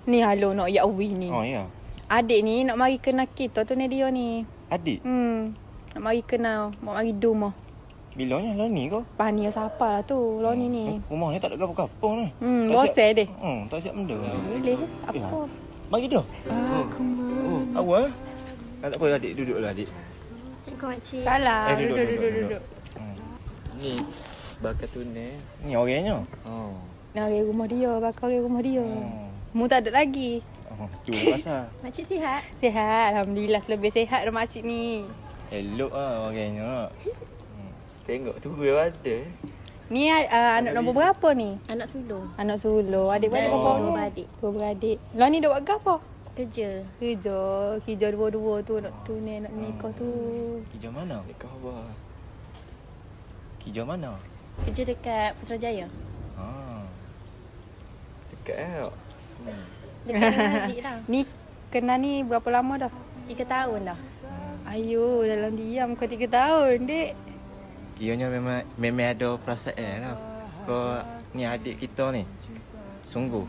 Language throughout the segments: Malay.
Ni halo nak ya Awi ni. Oh ya. Adik ni nak mari kenal kita tu ni dia ni. Adik? Nak mari kenal, nak mari dum. Bilangnya Loni kau? Pani siapa lah tu, Loni ni. Rumahnya tak ada gapo-gapo ni. Bosel dia. Tak siap benda. Boleh. Apa? Mari dah. Awak? Tak apa adik, duduklah adik. Kau makcik. Salah. Duduk. Ni bakal tunai. Ni orangnya. Nak pergi rumah dia, bakal pergi rumah dia. Mu tak ada lagi. Tu pasal. Makcik sihat? Sihat, alhamdulillah lebih sihat dah makcik ni. Elok lah orangnya. Tengok tu gue ada. Ni anak nombor berapa ni? Anak sulung. Anak sulung. Adik beradik berapa ni? Beradik. Dua beradik. Lah ni dah buat apa? Kerja. Kerja dua-dua tu nak tunai nak nikah tu. Kerja mana? Nikah apa? Kerja mana? Kerja dekat Putrajaya. Dekat eh. Dekat dengan adik dah. Ni kenal ni berapa lama dah? 3 tahun dah. Ayo dalam diam kau 3 tahun, Dek. Ianya memang ada perasaan lah. Kau ni adik kita ni. Sungguh.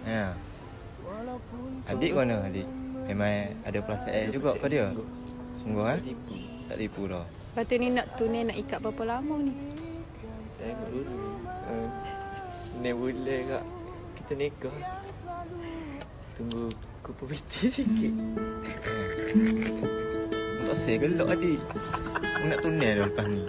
Ya. Adik mana adik? Memang ada perasaan juga ke dia? Sungguh kan? Tak tipu dah. Lepas tu ni nak tunai nak ikat berapa lama ni? Tengok dulu. Ni boleh kak. Kita nikah. Tunggu kupu-piti sikit. Tak saya gelak adik. Nak tunai dah lepas ni.